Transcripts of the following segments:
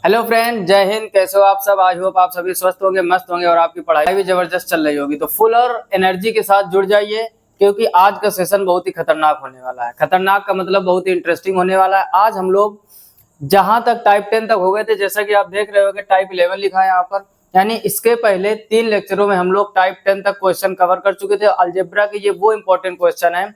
Hello friend, जय हिंद। कैसे हो आप सब? आज होप आप सभी स्वस्थ होंगे, मस्त होंगे और आपकी पढ़ाई भी जबरदस्त चल रही होगी। तो फुल और एनर्जी के साथ जुड़ जाइए, क्योंकि आज का सेशन बहुत ही खतरनाक होने वाला है। खतरनाक का मतलब बहुत ही इंटरेस्टिंग होने वाला है। आज हम लोग जहां तक टाइप 10 तक हो गए थे, जैसा कि आप देख रहे हो कि टाइप 11 लिखा है यहाँ पर, यानी इसके पहले 3 लेक्चरों में हम लोग टाइप 10 तक क्वेश्चन कवर कर चुके थे। अलजेब्रा के ये वो इंपॉर्टेंट क्वेश्चन है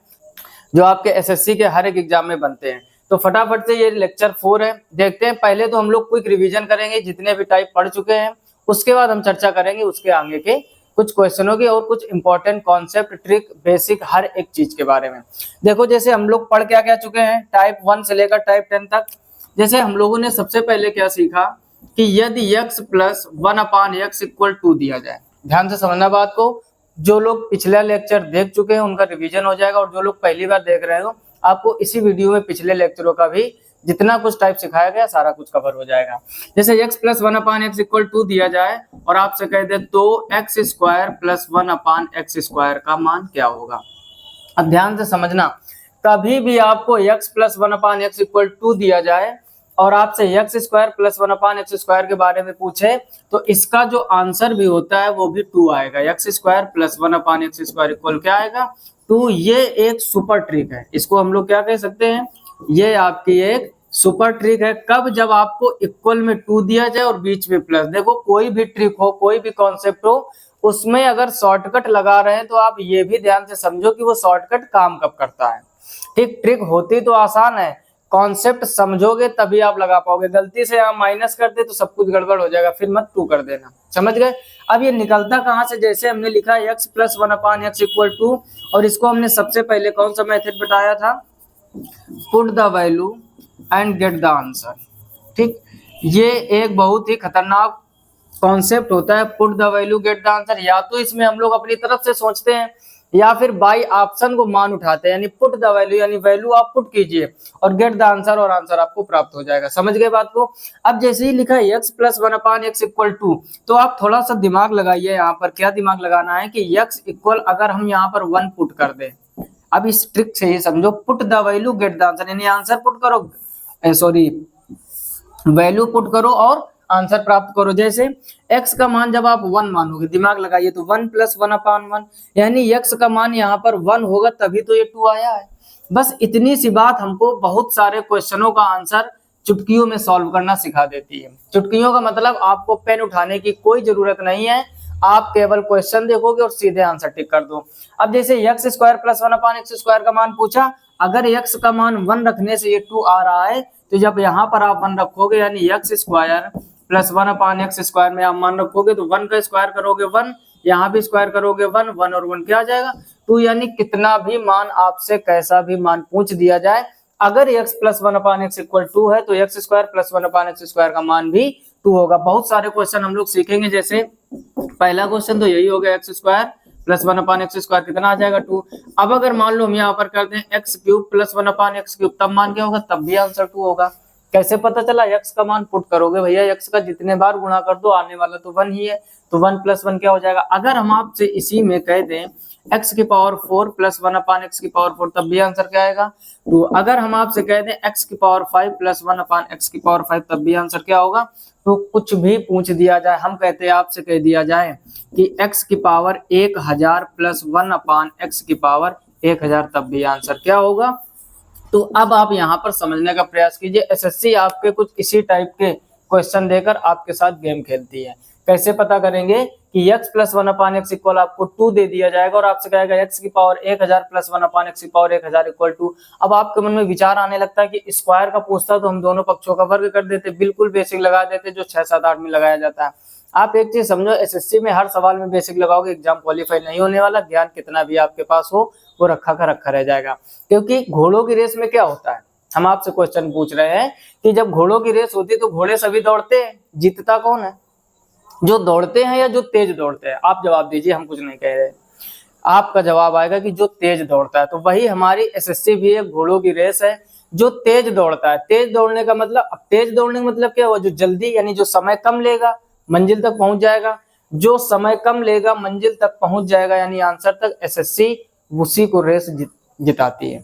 जो आपके एसएससी के हर एक एग्जाम में बनते हैं। तो फटाफट से ये लेक्चर 4 है, देखते हैं। पहले तो हम लोग क्विक रिवीजन करेंगे जितने भी टाइप पढ़ चुके हैं, उसके बाद हम चर्चा करेंगे उसके आगे के कुछ क्वेश्चनों की और कुछ इंपॉर्टेंट कॉन्सेप्ट, ट्रिक, बेसिक हर एक चीज के बारे में। देखो, जैसे हम लोग पढ़ क्या चुके हैं टाइप 1 से लेकर टाइप 10 तक। जैसे हम लोगों ने सबसे पहले क्या सीखा कि यदि x प्लस 1/x इक्वल 2 दिया जाए। ध्यान से समझना बात को। जो लोग पिछला लेक्चर देख चुके हैं उनका रिवीजन हो जाएगा, और जो लोग पहली बार देख रहे हो आपको इसी वीडियो में पिछले लेक्चरों का भी जितना कुछ टाइप सिखाया गया सारा कुछ कवर हो जाएगा। जैसे x प्लस 1/x इक्वल 2 दिया जाए और आपसे कह दे तो x square plus 1/x square का मान क्या होगा। अब ध्यान से समझना, कभी भी आपको x प्लस 1/x इक्वल 2 दिया जाए और आपसे x square plus 1/x square के बारे में पूछे तो इसका जो आंसर भी होता है वो भी 2 आएगा। x square plus 1/x square equal क्या आएगा? 2। ये एक सुपर ट्रिक है, इसको हम लोग क्या कह सकते हैं, ये आपकी एक सुपर ट्रिक है। कब? जब आपको इक्वल में 2 दिया जाए और बीच में प्लस। देखो, कोई भी ट्रिक हो, कोई भी कॉन्सेप्ट हो, उसमें अगर शॉर्टकट लगा रहे हैं तो आप ये भी ध्यान से समझो कि वो शॉर्टकट काम कब करता है। ठीक, ट्रिक होती तो आसान है, कॉन्सेप्ट समझोगे तभी आप लगा पाओगे। गलती से आप माइनस कर दे तो सब कुछ गड़बड़ हो जाएगा, फिर मत 2 कर देना। समझ गए? अब ये निकलता कहां से? जैसे हमने लिखा x प्लस 1/x इक्वल 2, और इसको हमने सबसे पहले कौन सा मेथड बताया था? Put the value and get the answer. ठीक, ये एक बहुत ही खतरनाक कॉन्सेप्ट होता है, put the value get the answer. या तो इसमें हम लोग अपनी तरफ से सोचते हैं या फिर बाई ऑप्शन को मान उठाते हैं, यानी पुट द वैल्यू, यानी वैल्यू आप पुट कीजिए और गेट द आंसर, और आंसर आपको प्राप्त हो जाएगा। समझ गए बात को? अब जैसे ही लिखा है x प्लस 1/x इक्वल 2, तो आप थोड़ा सा दिमाग लगाइए। यहाँ पर क्या दिमाग लगाना है कि x इक्वल अगर हम यहाँ पर 1 पुट कर दें, अब इस ट्रिक से ही समझो, put the value get the answer, यानी आंसर पुट करो, सॉरी वैल्यू पुट करो और आंसर प्राप्त करो। जैसे x का मान जब आप 1 मानोगे, दिमाग लगाइए, तो 1 प्लस 1/1, यानी x का मान यहाँ पर 1 होगा तभी तो ये 2 आया है। बस इतनी सी बात हमको बहुत सारे क्वेश्चनों का आंसर चुटकियों में सॉल्व करना सिखा देती है। चुटकियों का मतलब आपको पेन उठाने की कोई जरूरत नहीं है, आप केवल क्वेश्चन देखोगे और सीधे आंसर टिक कर दो। अब जैसे x square plus 1/x square का मान पूछा, अगर x का मान 1 रखने से ये 2 आ रहा है, तो जब यहाँ पर आप 1 रखोगे, यानी x square plus 1/x square में आप मान रखोगे, तो 1 का स्क्वायर करोगे 1, यहाँ भी स्क्वायर करोगे 1, 1 और 1 क्या आ जाएगा? 2। यानी कितना भी मान आपसे कैसा भी मान पूछ दिया जाए, अगर x प्लस 1/x इक्वल 2 है तो x square plus 1/x square का मान भी 2 होगा। बहुत सारे क्वेश्चन हम लोग सीखेंगे। जैसे पहला क्वेश्चन तो यही हो गया, x square plus 1/x square कितना आ जाएगा? 2। अब अगर मान लो हम यहाँ पर करते हैं x cube plus 1/x cube, तब मान क्या होगा? तब भी आंसर 2 होगा। कैसे पता चला? x का मान पुट करोगे भैया, x का जितने बार गुणा कर दो आने वाला तो 1 ही है, तो 1 प्लस 1 क्या हो जाएगा? अगर हम आपसे इसी में कह दें x की पावर 4 प्लस 1/x की पावर 4, तब भी आंसर क्या आएगा? 2। अगर हम आपसे कह दें x की पावर 5 प्लस 1/x की पावर 5, तब भी आंसर क्या होगा? तो कुछ भी पूछ दिया जाए, हम कहते हैं आपसे कह दिया जाए कि x की पावर 1000 प्लस 1/x की पावर 1000, तब भी आंसर क्या होगा? तो अब आप यहाँ पर समझने का प्रयास कीजिए। एसएससी आपके कुछ इसी टाइप के क्वेश्चन देकर आपके साथ गेम खेलती है। कैसे पता करेंगे कि x प्लस 1/x इक्वल आपको 2 दे दिया जाएगा और आपसे कहेगा x की पावर 1000 प्लस 1/x की पावर 1000 इक्वल 2। अब आपके मन में विचार आने लगता है कि स्क्वायर का पूछता तो हम दोनों पक्षों का वर्ग कर देते, बिल्कुल बेसिक लगा देते जो 6, 7, 8 में लगाया जाता है। आप एक चीज समझो, एसएससी में हर सवाल में बेसिक लगाओगे एग्जाम क्वालिफाई नहीं होने वाला। ज्ञान कितना भी आपके पास हो वो रखा का रखा रह जाएगा। क्योंकि घोड़ों की रेस में क्या होता है, हम आपसे क्वेश्चन पूछ रहे हैं कि जब घोड़ों की रेस होती है तो घोड़े सभी दौड़ते हैं, जीतता कौन है? जो दौड़ते हैं या जो तेज दौड़ते हैं? आप जवाब दीजिए, हम कुछ नहीं कह रहे। आपका जवाब आएगा कि जो तेज दौड़ता है। तो वही हमारी एसएससी भी एक घोड़ों की रेस है, जो तेज दौड़ता है। तेज दौड़ने का मतलब, अब तेज दौड़ने का मतलब क्या हुआ? जो जल्दी, यानी जो समय कम लेगा मंजिल तक पहुंच जाएगा। जो समय कम लेगा मंजिल तक पहुंच जाएगा, यानी आंसर तक, एसएससी उसी को रेस जिताती है।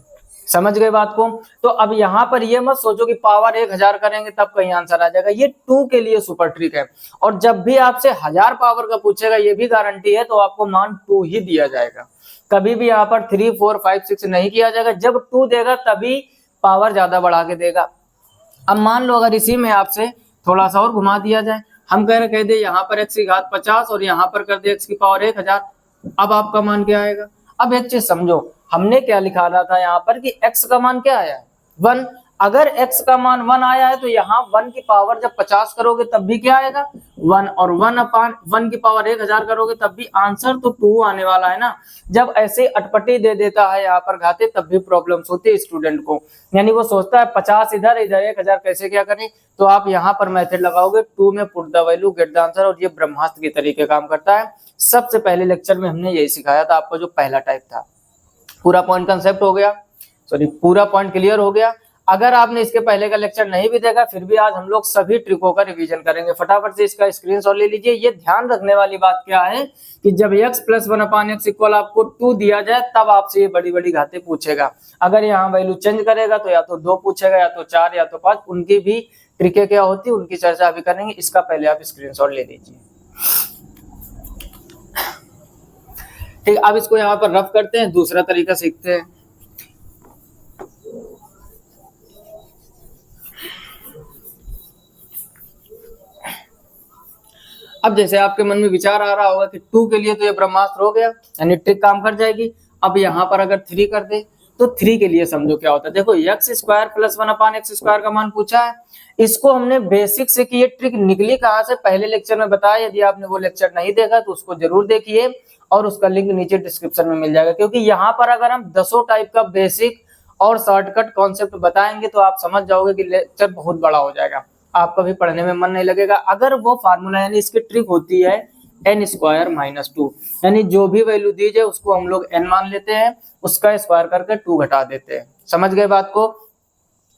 समझ गए बात को। तो अब यहाँ पर ये मत सोचो कि पावर 1000 करेंगे तब कहीं आंसर आ जाएगा, ये 2 के लिए सुपर ट्रिक है। और जब भी आपसे 1000 पावर का पूछेगा ये भी गारंटी है, तो आपको मान 2 ही दिया जाएगा। कभी भी यहाँ पर 3, 4, 5, 6 नहीं किया जाएगा। जब 2 देगा तभी पावर ज्यादा बढ़ा के देगा। अब मान लो अगर इसी में आपसे थोड़ा सा और घुमा दिया जाए, हम कह दे यहाँ पर x की घात 50 और यहाँ पर कर दे x की पावर 1000, अब आपका मान क्या आएगा। अब एक चीज समझो, हमने क्या लिखा रहा था यहाँ पर कि x का मान क्या आया है 1। अगर x का मान 1 आया है तो यहाँ 1 की पावर जब 50 करोगे तब भी क्या आएगा 1, और 1/1 की पावर 1000 करोगे तब भी आंसर तो 2 आने वाला है ना। जब ऐसे अटपटी दे देता है यहाँ पर घाते तब भी प्रॉब्लम्स होती है स्टूडेंट को, यानी वो सोचता है 50 इधर 1000 कैसे क्या करें। तो आप यहाँ पर मेथड लगाओगे 2 में put the value get the answer, और ये ब्रह्मास्त्र के तरीके काम करता है। सबसे पहले लेक्चर में हमने यही सिखाया था आपको, जो पहला टाइप था। पूरा पॉइंट कंसेप्ट हो गया, सॉरी पूरा पॉइंट क्लियर हो गया। अगर आपने इसके पहले का लेक्चर नहीं भी देखा फिर भी आज हम लोग सभी ट्रिकों का रिवीजन करेंगे। फटाफट से इसका स्क्रीनशॉट ले लीजिए। ये ध्यान रखने वाली बात क्या है कि जब x + 1/x इक्वल आपको 2 दिया जाए तब आपसे ये बड़ी बड़ी घातें पूछेगा। अगर यहाँ वैल्यू चेंज करेगा तो या तो 2 पूछेगा, या तो 4, या तो 5। उनकी भी ट्रिकें क्या होती है उनकी चर्चा अभी करेंगे। इसका पहले आप स्क्रीनशॉट ले लीजिए। ठीक, अब इसको यहाँ पर रफ करते हैं, दूसरा तरीका सीखते हैं। अब जैसे आपके मन में विचार आ रहा होगा कि 2 के लिए तो ये ब्रह्मास्त्र हो गया, यानी ट्रिक काम कर जाएगी। अब यहाँ पर अगर 3 कर दे तो 3 के लिए समझो क्या होता है। देखो x² + 1/x² का मान पूछा है। इसको हमने बेसिक से कि ये ट्रिक निकली कहाँ से पहले लेक्चर में बताया। यदि आपने वो लेक्चर नहीं देखा तो उसको जरूर देखिए, और उसका लिंक नीचे डिस्क्रिप्शन में मिल जाएगा। क्योंकि यहाँ पर अगर हम 10 टाइप का बेसिक और शॉर्टकट कॉन्सेप्ट बताएंगे तो आप समझ जाओगे कि लेक्चर बहुत बड़ा हो जाएगा, आपका भी पढ़ने में मन नहीं लगेगा। अगर वो फार्मूला यानी इसकी ट्रिक होती है n² - 2, यानी जो भी वैल्यू दी जाए उसको हम लोग n मान लेते हैं, उसका स्क्वायर करके 2 घटा देते हैं। समझ गए बात को।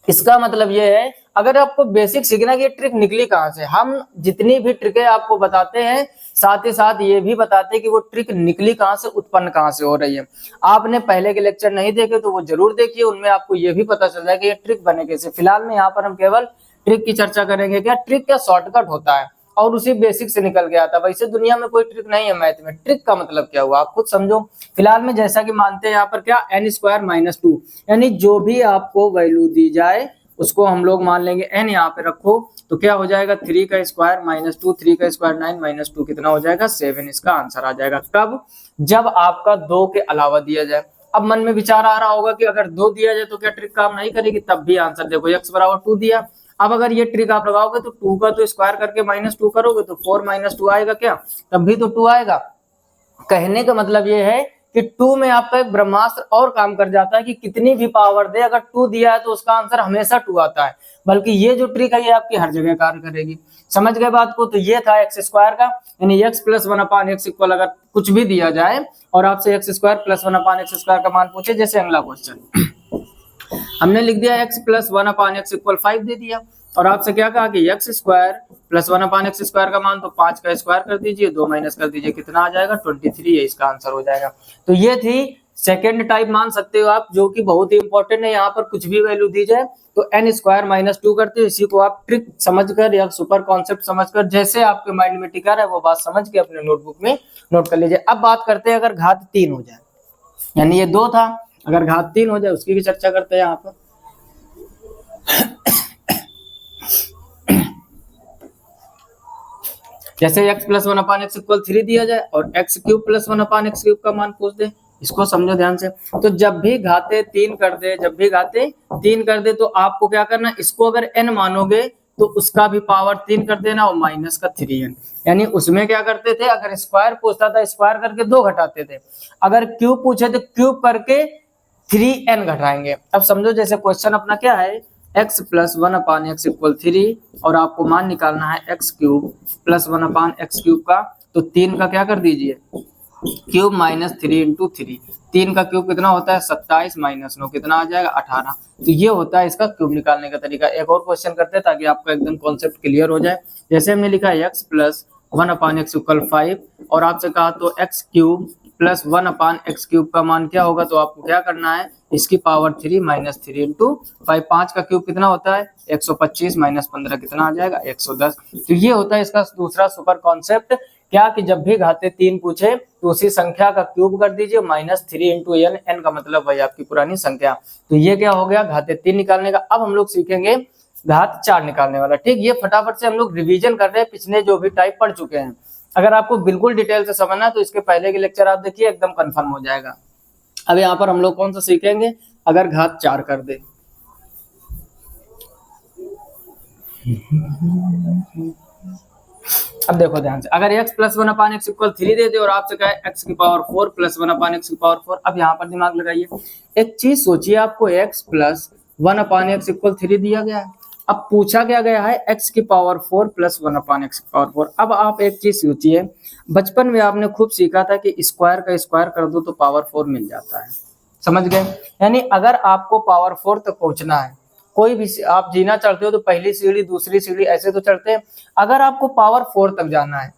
इसका मतलब ये है, अगर आपको बेसिक सीखना कि ये ट्रिक निकली कहाँ से, हम जितनी भी ट्रिकें आपको बताते हैं साथ ही साथ ये भी बताते हैं कि वो ट्रिक निकली कहाँ से, उत्पन्न कहाँ से हो रही है। आपने पहले के लेक्चर नहीं देखे तो वो जरूर देखिए, उनमें आपको ये भी पता चल जाए कि ये ट्रिक बने कैसे। फिलहाल में यहाँ पर हम केवल ट्रिक की चर्चा करेंगे। क्या ट्रिक क्या शॉर्टकट होता है और उसी बेसिक से निकल गया था। वैसे दुनिया में कोई ट्रिक नहीं है मैथ में। ट्रिक का मतलब क्या हुआ आप खुद समझो। फिलहाल में जैसा कि मानते हैं यहाँ पर क्या n² - 2, यानी जो भी आपको वैल्यू दी जाए उसको हम लोग मान लेंगे n। यहाँ पे रखो तो क्या हो जाएगा 3 का स्क्वायर - 2, 3 का स्क्वायर 9 - 2 कितना हो जाएगा 7। इसका आंसर आ जाएगा कब, जब आपका 2 के अलावा दिया जाए। अब मन में विचार आ रहा होगा कि अगर 2 दिया जाए तो क्या ट्रिक काम नहीं करेगी, तब भी आंसर देखो x = 2 दिया। अब अगर ये ट्रिक आप लगाओगे तो 2 का तो स्क्वायर करके -2 करोगे तो 4 - 2 आएगा क्या, तब भी तो 2 आएगा। कहने का मतलब ये है कि 2 में आपका एक ब्रह्मास्त्र और काम कर जाता है कि कितनी भी पावर दे अगर 2 दिया है तो उसका आंसर हमेशा 2 आता है। बल्कि ये जो ट्रिक है ये आपकी हर जगह कार्य करेगी। समझ गए बात को। तो ये था x² का, यानी x + 1/x इक्वल अगर कुछ भी दिया जाए और आपसे x² + 1/x² का मान पूछे, जैसे अगला क्वेश्चन हमने लिख दिया x + 1/x इक्वल 5 दे दिया, और आपसे क्या कहा कि x² + 1/x² का मान तो 5 का स्क्वायर कर दीजिए, 2 माइनस कर दीजिए, कितना आ जाएगा 23 है, इसका आंसर हो जाएगा। तो ये थी सेकेंड टाइप मान सकते हो आप, जो कि बहुत ही इंपॉर्टेंट है। यहाँ पर कुछ भी वैल्यू दी जाए तो n² - 2 करते हो। इसी को आप ट्रिक समझकर या सुपर कॉन्सेप्ट समझकर जैसे आपके माइंड में टिका रहा है वो बात समझ के अपने नोटबुक में नोट कर लीजिए। अब बात करते हैं अगर घात 3 हो जाए, यानी ये 2 था, अगर घात 3 हो जाए उसकी भी चर्चा करते हैं यहाँ पर। जैसे x + 1/x इक्वल 3 दिया जाए और x³ + 1/x³ का मान पूछ दे, इसको समझो ध्यान से। तो जब भी घाते 3 कर दे तो आपको क्या करना, इसको अगर n मानोगे तो उसका भी पावर 3 कर देना और माइनस का 3n। यानी उसमें क्या करते थे, अगर स्क्वायर पूछता था स्क्वायर करके 2 घटाते थे, अगर क्यूब पूछे तो क्यूब करके 3n घटाएंगे। अब समझो जैसे क्वेश्चन अपना क्या है, x + 1/x इक्वल 3 और आपको मान निकालना है x³ + 1/x³ का, तो 3 का क्या कर दीजिए क्यूब -3 × 3। 3 का क्यूब कितना होता है 27 - 9 कितना आ जाएगा 18। तो ये होता है इसका क्यूब निकालने का तरीका। एक और क्वेश्चन करते हैं ताकि आपका एकदम कॉन्सेप्ट क्लियर हो जाए। जैसे हमने लिखा है x + 1/x इक्वल 5 और आपसे कहा तो x³ प्लस 1/x³ का मान क्या होगा, तो आपको क्या करना है, इसकी पावर 3 माइनस 3 इंटू 5, 5 का क्यूब कितना होता है 125 माइनस 15 कितना आ जाएगा 110। तो ये होता है इसका दूसरा सुपर कॉन्सेप्ट, क्या कि जब भी घाते 3 पूछे तो उसी संख्या का क्यूब कर दीजिए माइनस 3 इंटू एन, एन का मतलब वही आपकी पुरानी संख्या। तो ये क्या हो गया घाते 3 निकालने का। अब हम लोग सीखेंगे घात 4 निकालने वाला। ठीक, ये फटाफट से हम लोग रिवीजन कर रहे हैं, पिछले जो भी टाइप पढ़ चुके हैं। अगर आपको बिल्कुल डिटेल से समझना है तो इसके पहले के लेक्चर आप देखिए, एकदम कंफर्म हो जाएगा। अब यहाँ पर हम लोग कौन सा सीखेंगे, अगर घात 4 कर दे। अब देखो ध्यान से, अगर x प्लस 1/x इक्वल 3 दे दे और आपसे कहे x की पावर 4 प्लस 1/x की पावर 4, अब यहाँ पर दिमाग लगाइए। एक चीज सोचिए, आपको x प्लस 1/x इक्वल 3 दिया गया है, अब पूछा क्या गया है x की पावर 4 प्लस 1/x की पावर 4। अब आप एक चीज सोचिए, बचपन में आपने खूब सीखा था कि स्क्वायर का स्क्वायर कर दो तो पावर 4 मिल जाता है, समझ गए। यानी अगर आपको पावर 4 तक पहुंचना है, कोई भी आप जीना चाहते हो तो पहली सीढ़ी दूसरी सीढ़ी ऐसे तो चढ़ते हैं, अगर आपको पावर 4 तक जाना है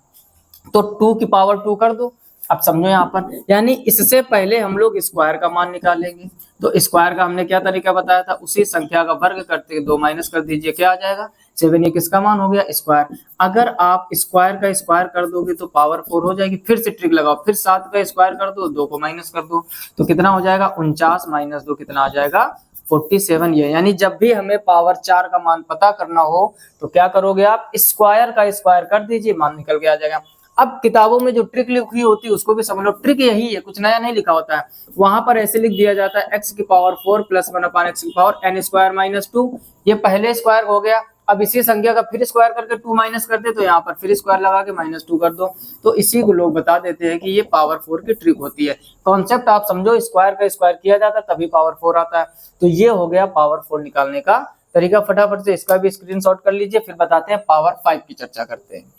तो 2 की पावर 2 कर दो। अब समझो यहाँ पर, यानी इससे पहले हम लोग स्क्वायर का मान निकालेंगे। तो स्क्वायर का हमने क्या तरीका बताया था, उसी संख्या का वर्ग करते 2 माइनस कर दीजिए, क्या आ जाएगा 7। ये किसका मान हो गया स्क्वायर। अगर आप स्क्वायर का स्क्वायर कर दोगे तो पावर 4 हो जाएगी। फिर से ट्रिक लगाओ, फिर 7 का स्क्वायर कर दो, 2 को माइनस कर दो, तो कितना हो जाएगा 49 माइनस 2 कितना आ जाएगा 47। ये यानी जब भी हमें पावर 4 का मान पता करना हो तो क्या करोगे आप, स्क्वायर का स्क्वायर कर दीजिए, मान निकल के आ जाएगा। अब किताबों में जो ट्रिक लिखी होती है उसको भी समझ लो, ट्रिक यही है, कुछ नया नहीं लिखा होता है। वहां पर ऐसे लिख दिया जाता है x की पावर 4 प्लस 1/x की पावर n स्क्वायर माइनस 2, ये पहले स्क्वायर हो गया। अब इसी संख्या का फिर स्क्वायर करके 2 माइनस कर दे, तो यहाँ पर फिर स्क्वायर लगा के -2 कर दो। तो इसी को लोग बता देते हैं कि ये पावर 4 की ट्रिक होती है। कॉन्सेप्ट आप समझो, स्क्वायर का स्क्वायर किया जाता है तभी पावर 4 आता है। तो ये हो गया पावर 4 निकालने का तरीका। फटाफट से इसका भी स्क्रीनशॉट कर लीजिए, फिर बताते हैं पावर 5 की चर्चा करते हैं।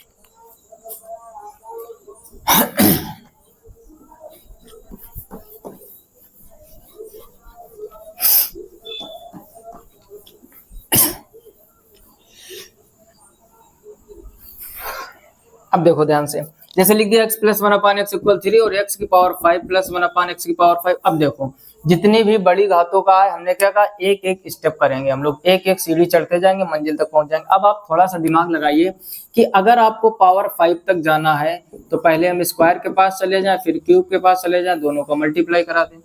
अब देखो ध्यान से, जैसे लिख दिया x प्लस 1/x इक्वल 3 और x की पावर 5 प्लस 1/x की पावर 5। अब देखो जितनी भी बड़ी घातों का है, हमने क्या कहा, एक एक स्टेप करेंगे हम लोग, एक एक सीढ़ी चढ़ते जाएंगे, मंजिल तक पहुंच जाएंगे। अब आप थोड़ा सा दिमाग लगाइए कि अगर आपको पावर 5 तक जाना है तो पहले हम स्क्वायर के पास चले जाएं, फिर क्यूब के पास चले जाएं, दोनों को मल्टीप्लाई करा दें,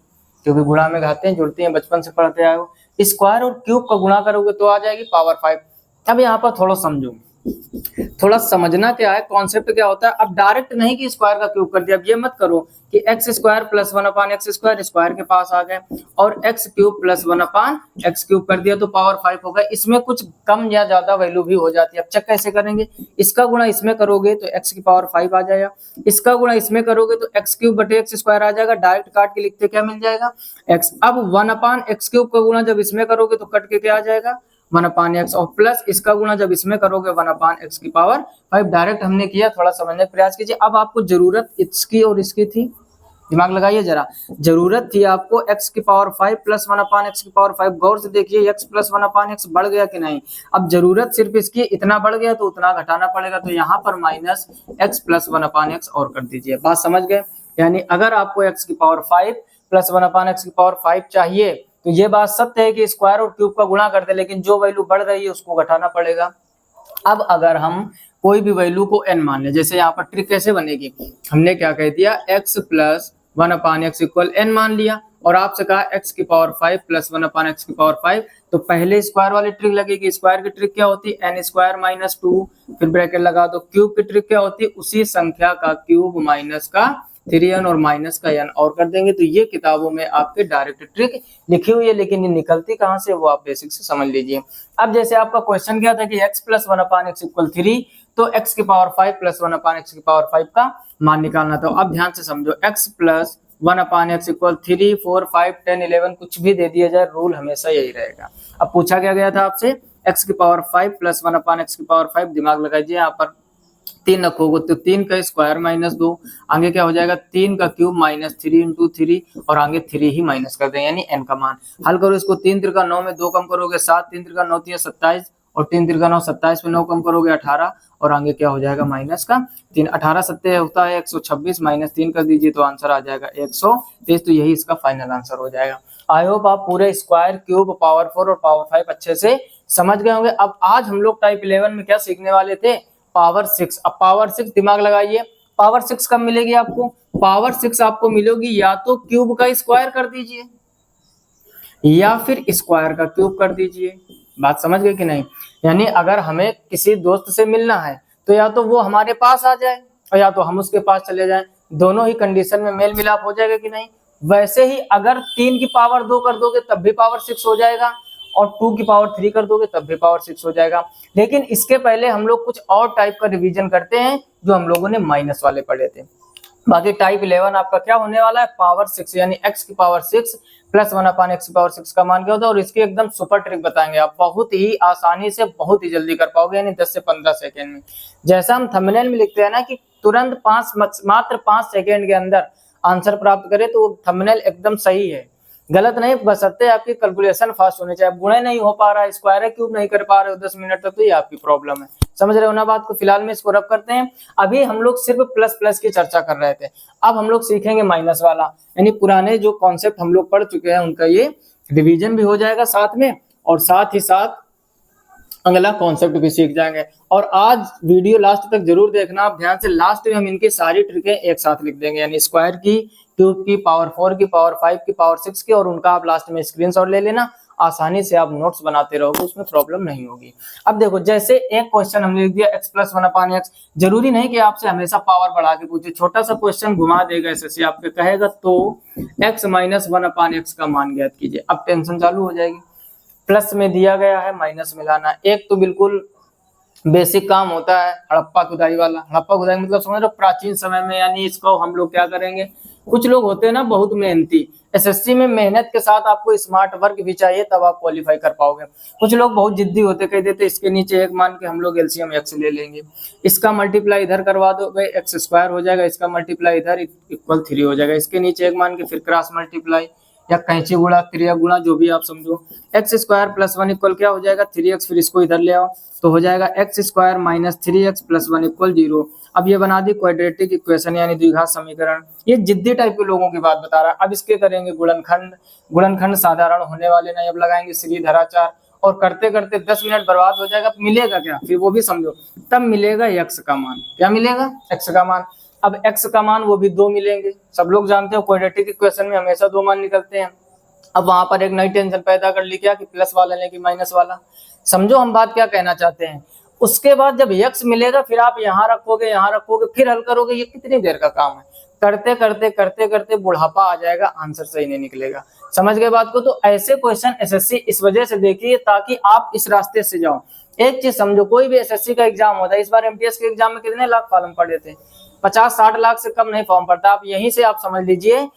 क्योंकि गुणा में घातें जुड़ती हैं, बचपन से पढ़ते आए हो। स्क्वायर और क्यूब का गुणा करोगे तो आ जाएगी पावर 5। अब यहाँ पर थोड़ा समझो, थोड़ा समझना क्या है, कॉन्सेप्ट क्या होता है। अब डायरेक्ट नहीं कि स्क्वायर का क्यूब कर दिया, अब ये मत करो कि x square plus 1/x square square के पास आ गए और x cube plus 1/x cube कर दिया तो पावर 5 हो गया। इसमें कुछ कम या ज्यादा वैल्यू भी हो जाती है। अब चेक कैसे करेंगे, इसका गुणा इसमें करोगे तो x की पावर 5 आ जाएगा, इसका गुणा इसमें करोगे तो x क्यूब बटे x स्क्वायर आ जाएगा। डायरेक्ट काट के लिखते क्या मिल जाएगा x। अब 1/x क्यूब का गुणा जब इसमें करोगे तो कट के क्या आ जाएगा 1/x, और प्लस इसका गुणा जब इसमें करोगे 1/x की पावर 5। डायरेक्ट हमने किया, थोड़ा समझने का प्रयास कीजिए। अब आपको जरूरत इसकी और इसकी थी, दिमाग लगाइए जरा, जरूरत थी आपको x की पावर 5 प्लस 1/x की पावर 5। गौर से देखिए x प्लस 1/x बढ़ गया कि नहीं। अब जरूरत सिर्फ इसकी, इतना बढ़ गया तो उतना घटाना पड़ेगा, तो यहाँ पर माइनस x प्लस 1/x और कर दीजिए। बात समझ गए। यानी अगर आपको x की पावर 5 प्लस 1/x की पावर 5 चाहिए तो ये बात सत्य है कि स्क्वायर और क्यूब का गुणा करते, लेकिन जो वैल्यू बढ़ रही है उसको घटाना पड़ेगा। अब अगर हम कोई भी वैल्यू को n मान ले, जैसे यहाँ पर ट्रिक कैसे बनेगी, हमने क्या कह दिया x plus 1/x equal n मान लिया और आपसे कहा x की पावर 5 प्लस 1/x की पावर 5, तो पहले स्क्वायर वाली ट्रिक लगेगी। स्क्वायर की ट्रिक क्या होती है, n स्क्वायर माइनस 2, फिर ब्रैकेट लगा दो। क्यूब की ट्रिक क्या होती है, उसी संख्या का क्यूब माइनस का 3n और माइनस का n और कर देंगे। तो ये किताबों में आपके डायरेक्ट ट्रिक लिखी हुई है, लेकिन ये निकलती कहाँ से वो आप बेसिक से समझ लीजिए। अब जैसे आपका क्वेश्चन क्या था कि x प्लस 1/x इक्वल 3, तो x की पावर 5 प्लस 1/x की पावर 5 का मान निकालना था। अब ध्यान से समझो, x प्लस 1/x इक्वल 3, 4, 5, 10, 11 कुछ भी दे दिया जाए, रूल हमेशा यही रहेगा। अब पूछा क्या गया था आपसे, x की पावर 5 प्लस 1/x की पावर 5, दिमाग लगाइए, यहाँ पर 3 रखोगे तो 3 का स्क्वायर माइनस 2, आगे क्या हो जाएगा 3 का क्यूब माइनस 3 इंटू 3, और आगे 3 ही माइनस कर दें, यानी n का मान। हल करो इसको, 3 त्रिका 9 में 2 कम करोगे 7, 3 त्रिका 9 3 27, और 3 तिरका 9, 27 में 9 कम करोगे 18 और आगे क्या हो जाएगा माइनस का 3। 18 सत्ते होता है 126, माइनस 3 कर दीजिए तो आंसर आ जाएगा 123। तो यही इसका फाइनल आंसर हो जाएगा। आई होप आप पूरे स्क्वायर, क्यूब, पावर 4 और पावर 5 अच्छे से समझ गए होंगे। अब आज हम लोग टाइप 11 में क्या सीखने वाले थे, पावर 6। अब पावर 6 दिमाग लगाइए, पावर 6 कब मिलेगी आपको, पावर 6 आपको मिलेगी या तो क्यूब का स्क्वायर कर दीजिए या फिर स्क्वायर का क्यूब कर दीजिए। बात समझ गए कि नहीं। यानी अगर हमें किसी दोस्त से मिलना है तो या तो वो हमारे पास आ जाए और या तो हम उसके पास चले जाएं, दोनों ही कंडीशन में मेल मिलाप हो जाएगा कि नहीं। वैसे ही अगर 3 की पावर 2 कर दोगे तब भी पावर 6 हो जाएगा और 2 की पावर 3 कर दोगे तब भी पावर 6 हो जाएगा। लेकिन इसके पहले हम लोग कुछ और टाइप का रिवीजन करते हैं जो हम लोगों ने माइनस वाले पढ़े थे। बाकी टाइप 11 आपका क्या होने वाला है, पावर 6 यानी x की पावर 6 प्लस 1/x की पावर 6 का मान क्या होता है और इसकी एकदम सुपर ट्रिक बताएंगे आप, बहुत ही आसानी से बहुत ही जल्दी कर पाओगे, यानी 10 से 15 सेकेंड में। जैसा हम थंबनेल में लिखते हैं ना कि तुरंत मात्र 5 सेकेंड के अंदर आंसर प्राप्त करें, तो थंबनेल एकदम सही है, गलत नहीं, बशर्ते आपकी कैलकुलेशन फास्ट होनी चाहिए। गुणे नहीं हो पा रहा है, स्क्वायर क्यूब नहीं कर पा रहे हो 10 मिनट तक, तो ये आपकी प्रॉब्लम है। समझ रहे हो ना बात को। फिलहाल में इसको रब करते हैं। अभी हम लोग सिर्फ प्लस प्लस की चर्चा कर रहे थे, अब हम लोग सीखेंगे माइनस वाला, यानी पुराने जो कॉन्सेप्ट हम लोग पढ़ चुके हैं उनका ये रिवीजन भी हो जाएगा साथ में, और साथ ही साथ अगला कॉन्सेप्ट भी सीख जाएंगे। और आज वीडियो लास्ट तक जरूर देखना आप ध्यान से, लास्ट में हम इनकी सारी ट्रिकें एक साथ लिख देंगे, यानी स्क्वायर की, क्यूब की, पावर 4 की, पावर 5 की, पावर 6 की, और उनका आप लास्ट में स्क्रीनशॉट ले लेना, आसानी से आप नोट्स बनाते रहोगे, उसमें प्रॉब्लम नहीं होगी। अब देखो, जैसे एक क्वेश्चन हमने लिख दिया x प्लस 1/x, जरूरी नहीं कि आपसे हमेशा पावर बढ़ा के पूछे, छोटा सा क्वेश्चन घुमा देगा एसएससी आपके, कहेगा तो x माइनस 1/x का मान ज्ञात कीजिए। अब टेंशन चालू हो जाएगी, प्लस में दिया गया है माइनस मिलाना, एक तो बिल्कुल बेसिक काम होता है हड़प्पा खुदाई वाला। हड़प्पा खुदाई मतलब समझ लो प्राचीन समय में, यानी इसको हम लोग क्या करेंगे, कुछ लोग होते हैं ना बहुत मेहनती, एसएससी में मेहनत के साथ आपको स्मार्ट वर्क भी चाहिए तब आप क्वालिफाई कर पाओगे। कुछ लोग बहुत जिद्दी होते, कह देते इसके नीचे एक मान के हम लोग एलसीएम x ले लेंगे, इसका मल्टीप्लाई इधर करवा दो भाई x स्क्वायर हो जाएगा, इसका मल्टीप्लाई इधर इक्वल 3 हो जाएगा, इसके नीचे एक मान के फिर क्रॉस मल्टीप्लाई या कैंची गुणा, क्रिया गुणा, जो भी आप समझो। x स्क्वायर प्लस 1 इक्वल क्या हो जाएगा 3x, फिर इसको इधर ले आओ तो हो जाएगा x square minus 3x plus 1 equal 0। अब ये बना दी क्वाड्रेटिक इक्वेशन यानी द्विघात समीकरण। ये जिद्दी टाइप के लोगों की बात बता रहा है। अब इसके करेंगे गुणनखंड, गुणनखंड साधारण होने वाले नहीं, अब लगाएंगे श्रीधराचार, और करते करते 10 मिनट बर्बाद हो जाएगा। मिलेगा क्या, फिर वो भी समझो, तब मिलेगा x का मान। क्या मिलेगा, x का मान। अब x का मान वो भी 2 मिलेंगे, सब लोग जानते हो क्वाड्रेटिक इक्वेशन में हमेशा 2 मान निकलते हैं। अब वहां पर एक नई टेंशन पैदा कर ली, क्या कि प्लस वाला लें कि माइनस वाला। समझो हम बात क्या कहना चाहते हैं। उसके बाद जब x मिलेगा फिर आप यहाँ रखोगे, फिर हल करोगे, ये कितनी देर का काम है। करते करते करते करते बुढ़ापा आ जाएगा, आंसर सही नहीं निकलेगा। समझ गए बात को। तो ऐसे क्वेश्चन एसएससी इस वजह से देखिए ताकि आप इस रास्ते से जाओ। एक चीज समझो, कोई भी एसएससी का एग्जाम होता है, इस बार एमटीएस के एग्जाम में कितने लाख फॉर्म पड़े थे, 50-60 लाख से कम नहीं फॉर्म पड़ता। आप यहीं से आप समझ लीजिए,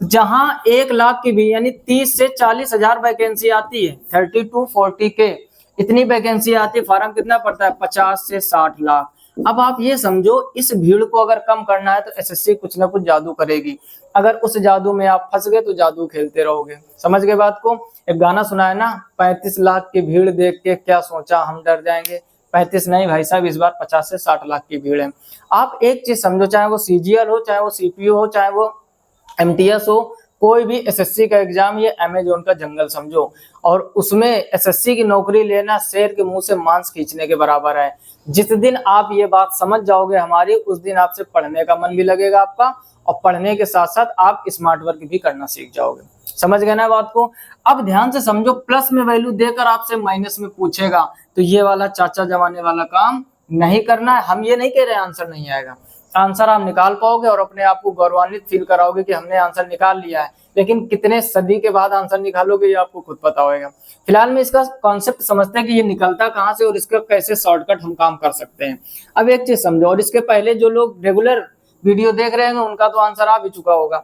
जहां 1 लाख की भी यानी 30 से 40 हजार वैकेंसी आती है, 30 to 40 के इतनी वैकेंसी आती है, फॉर्म कितना पड़ता है 50 से 60 लाख। अब आप ये समझो, इस भीड़ को अगर कम करना है तो एसएससी कुछ ना कुछ जादू करेगी। अगर उस जादू में आप फंस गए तो जादू खेलते रहोगे। समझ गए बात को। एक गाना सुना है ना, 35 लाख की भीड़ देख के क्या सोचा हम डर जाएंगे। 35 नहीं भाई साहब, इस बार 50 से 60 लाख की भीड़ है। आप एक चीज समझो, चाहे वो सीजीएल हो, चाहे वो सीपीयू हो, चाहे वो एमटीएस हो, कोई भी एसएससी का एग्जाम ये अमेजोन का जंगल समझो, और उसमें एसएससी की नौकरी लेना शेर के मुंह से मांस खींचने के बराबर है। जिस दिन आप ये बात समझ जाओगे हमारी, उस दिन आपसे पढ़ने का मन भी लगेगा आपका, और पढ़ने के साथ साथ आप स्मार्ट वर्क भी करना सीख जाओगे। समझ गए ना बात को। अब ध्यान से समझो, प्लस में वैल्यू देकर आपसे माइनस में पूछेगा तो ये वाला चाचा जमाने वाला काम नहीं करना है। हम ये नहीं कह रहे आंसर नहीं आएगा, आंसर आप निकाल पाओगे और अपने आप को गौरवान्वित फील कराओगे कि हमने आंसर निकाल लिया है, लेकिन कितने सदी के बाद आंसर निकालोगे ये आपको खुद पता होगा। फिलहाल में इसका कॉन्सेप्ट समझते हैं कि ये निकलता कहाँ से और इसका कैसे शॉर्टकट हम काम कर सकते हैं। अब एक चीज समझो, और इसके पहले जो लोग रेगुलर वीडियो देख रहे हैं उनका तो आंसर आ भी चुका होगा।